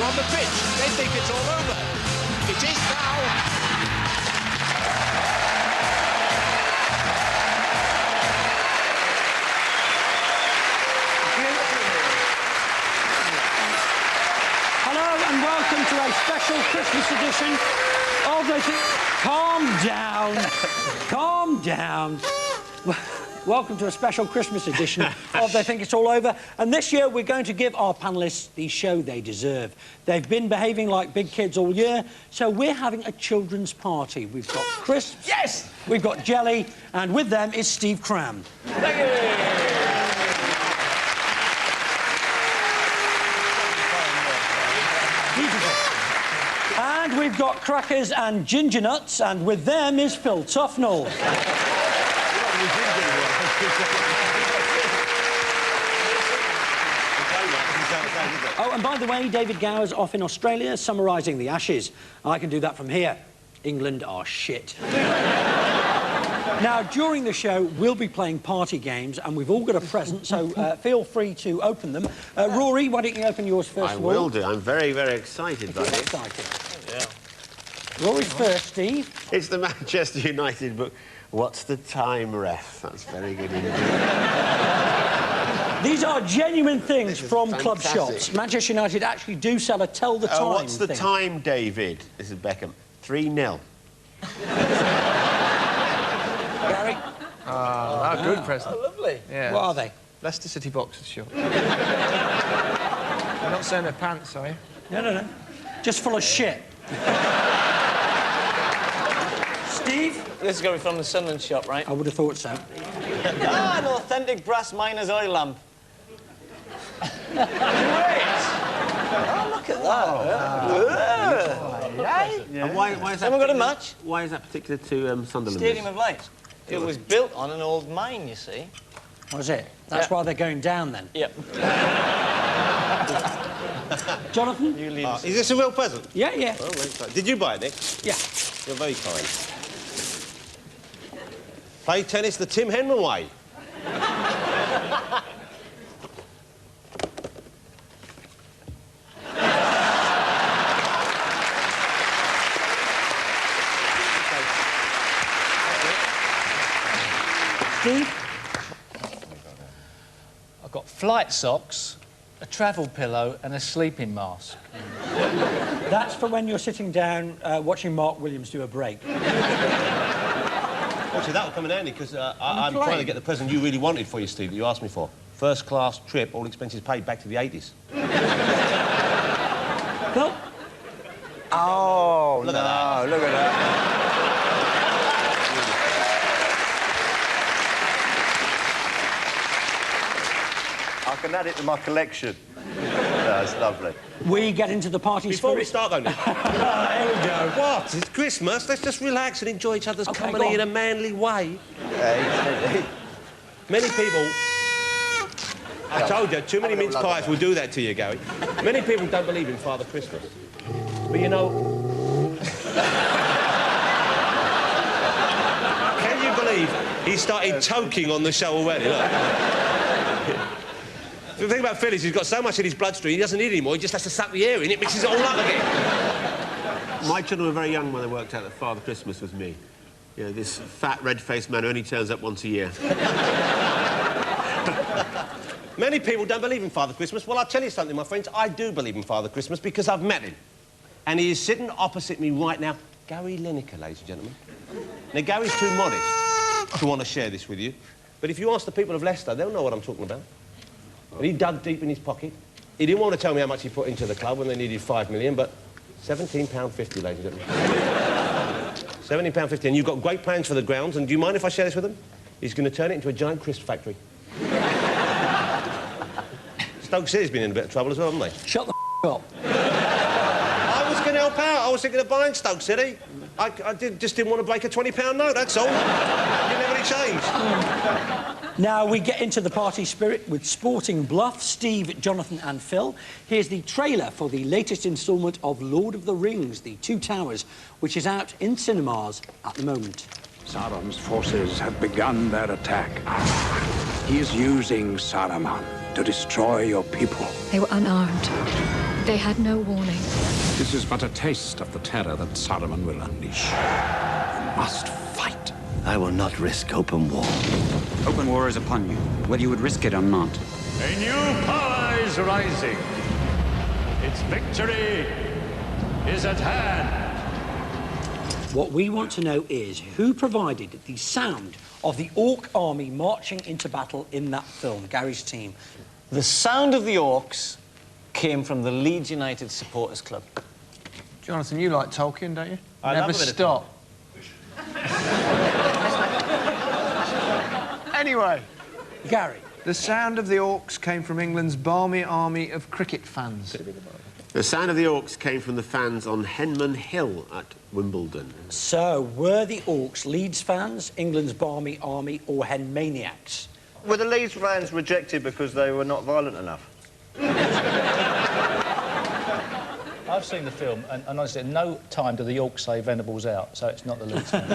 on the pitch. They think it's all over. It is now. And welcome to a special Christmas edition of the... Calm down. Calm down. Welcome to a special Christmas edition of They Think It's All Over. And this year we're going to give our panellists the show they deserve. They've been behaving like big kids all year, so we're having a children's party. We've got crisps. Yes! We've got jelly, and with them is Steve Cram. Thank you. And we've got crackers and ginger nuts, and with them is Phil Tufnell. Oh, and by the way, David Gower's off in Australia summarising the Ashes. I can do that from here. England are shit. Now, during the show, we'll be playing party games, and we've all got a present, so feel free to open them. Rory, why don't you open yours first of all? I will do. I'm very, very excited by it. Excited. Yeah. Rory's first, Steve. It's the Manchester United book. What's the time, ref? That's very good indeed. These are genuine things from club shops. Manchester United actually do sell a tell the time what's the thing. time, David? This is Beckham. 3-0. Gary? Oh, good present. Oh, lovely. Yeah. What are they? Leicester City boxers short. You're not saying they're pants, are you? No. Just full of shit. Steve? This is going to be from the Sunderland shop, right? I would have thought so. An authentic brass miner's oil lamp. Great! Oh, look at that. And why is that? Someone got a match? Why is that particular to Sunderland? Stadium of Light. It was built on an old mine, you see. Was it? That's why they're going down, then? Yep. Jonathan? You leave Is this a real present? Yeah. Oh, did you buy it, Nick? Yeah. You're very kind. Play tennis the Tim Henman way. Steve? I've got flight socks, a travel pillow and a sleeping mask. That's for when you're sitting down watching Mark Williams do a break. Actually, that'll come in handy, because I'm trying to get the present you really wanted for you, Steve, that you asked me for. First-class trip, all expenses paid, back to the 80s. Phil? Oh, Look at that. Look at that. I can add it to my collection. No, it's lovely. We get into the party Before we spirit. start, though, Nick. Here we go. What? It's Christmas. Let's just relax and enjoy each other's company in a manly way. Many people... I told you, too many mince pies will do that to you, Gary. Many people don't believe in Father Christmas. But, you know... Can you believe he started toking on the show already? Look. The thing about Phil is he's got so much in his bloodstream, he doesn't need it anymore. He just has to suck the air in, it mixes it all up again. My children were very young when they worked out that Father Christmas was me. You know, this fat, red-faced man who only turns up once a year. Many people don't believe in Father Christmas. Well, I'll tell you something, my friends. I do believe in Father Christmas because I've met him. And he is sitting opposite me right now. Gary Lineker, ladies and gentlemen. Now, Gary's too modest to want to share this with you. But if you ask the people of Leicester, they'll know what I'm talking about. And he dug deep in his pocket. He didn't want to tell me how much he put into the club when they needed £5 million, but £17.50, ladies and gentlemen. £17.50, and you've got great plans for the grounds, and do you mind if I share this with him? He's going to turn it into a giant crisp factory. Stoke City's been in a bit of trouble as well, haven't they? Shut the up. I was going to help out. I was thinking of buying Stoke City. I just didn't want to break a £20 note, that's all. Didn't have any change. Now we get into the party spirit with Sporting Bluff, Steve, Jonathan and Phil. Here's the trailer for the latest instalment of Lord of the Rings, The Two Towers, which is out in cinemas at the moment. Sauron's forces have begun their attack. He is using Saruman to destroy your people. They were unarmed. They had no warning. This is but a taste of the terror that Saruman will unleash. You must fight. I will not risk open war. Open war is upon you, whether you would risk it or not. A new power is rising. Its victory is at hand. What we want to know is who provided the sound of the Orc army marching into battle in that film, Gary's team. The sound of the Orcs came from the Leeds United Supporters Club. Jonathan, you like Tolkien, don't you? I Never love a bit of stop. Anyway, Gary. the sound of the Orcs came from England's balmy army of cricket fans. The sound of the Orcs came from the fans on Henman Hill at Wimbledon. So, were the Orcs Leeds fans, England's balmy army, or hen maniacs? Were the Leeds fans rejected because they were not violent enough? I've seen the film, and honestly, at no time do the Orcs say Venables out, so it's not the Leeds fans.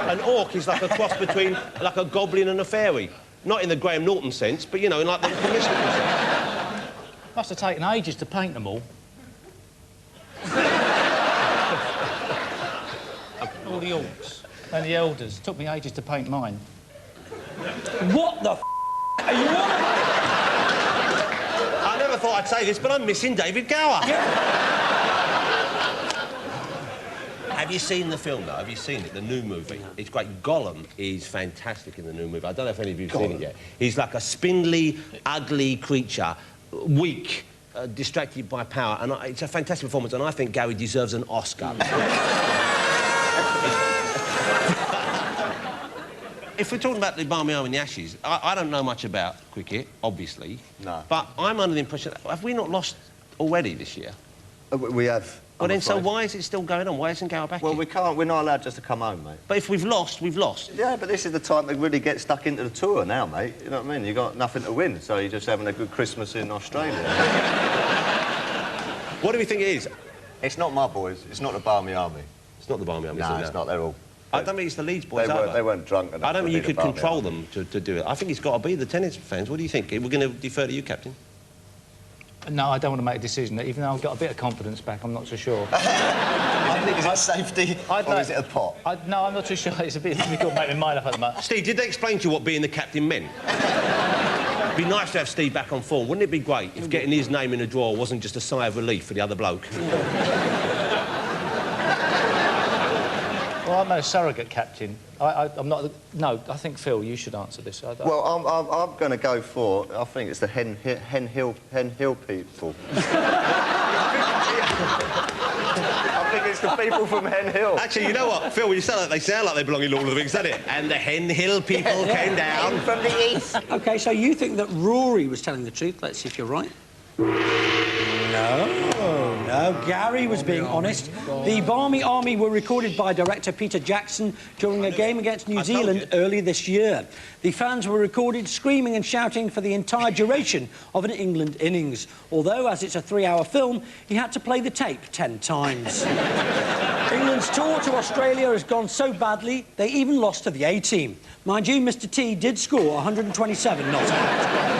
An orc is like a cross between like a goblin and a fairy. Not in the Graham Norton sense, but, you know, in like the mystical sense. Must have taken ages to paint them all. All the Orcs and the Elders. Took me ages to paint mine. What the f*** are you on about? I never thought I'd say this, but I'm missing David Gower. Have you seen the film, though? Have you seen it, the new movie? No. It's great. Gollum is fantastic in the new movie. I don't know if any of you have seen it yet. He's like a spindly, ugly creature, weak, distracted by power, and it's a fantastic performance, and I think Gary deserves an Oscar. If we're talking about the Barmy Arm and the Ashes, I don't know much about cricket, obviously. No. But I'm under the impression... Have we not lost already this year? We have. Well, then, so why is it still going on? Why isn't Gower back Well, in? we can't. We're not allowed just to come home, mate. But if we've lost, we've lost. Yeah, but this is the time to really get stuck into the tour now, mate. You know what I mean? You've got nothing to win, so you're just having a good Christmas in Australia. What do we think it is? It's not my boys. It's not the Barmy Army. It's not the Barmy Army, No, it's not. They're all... I don't think it's the Leeds boys They weren't drunk enough. I don't think you to could be the control Barmy them to do it. I think it's got to be the tennis fans. What do you think? We're going to defer to you, Captain. No, I don't want to make a decision. Even though I've got a bit of confidence back, I'm not so sure. Is it safety or is it a pot? No, I'm not too sure. It's a bit difficult to make my mind up at the moment. Steve, did they explain to you what being the captain meant? It'd be nice to have Steve back on form. Wouldn't it be great if getting his name in a drawer wasn't just a sigh of relief for the other bloke? Well, I'm no surrogate captain. I'm not... No, I think, Phil, you should answer this. Well, I'm going to go for... I think it's the Hen Hill people. I think it's the people from Hen Hill. Actually, you know what, Phil, they sound like they belong in Lord of the Rings, don't it? And the Hen Hill people came down... from the east. OK, so you think that Rory was telling the truth. Let's see if you're right. No, Gary was being honest. The Barmy Army were recorded by director Peter Jackson during a game against New Zealand earlier this year. The fans were recorded screaming and shouting for the entire duration of an England innings. Although, as it's a 3-hour film, he had to play the tape 10 times. England's tour to Australia has gone so badly, they even lost to the A-team. Mind you, Mr T did score 127 not out.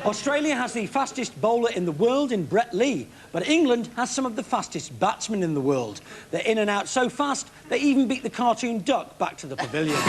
Australia has the fastest bowler in the world in Brett Lee, but England has some of the fastest batsmen in the world. They're in and out so fast, they even beat the cartoon duck back to the pavilion.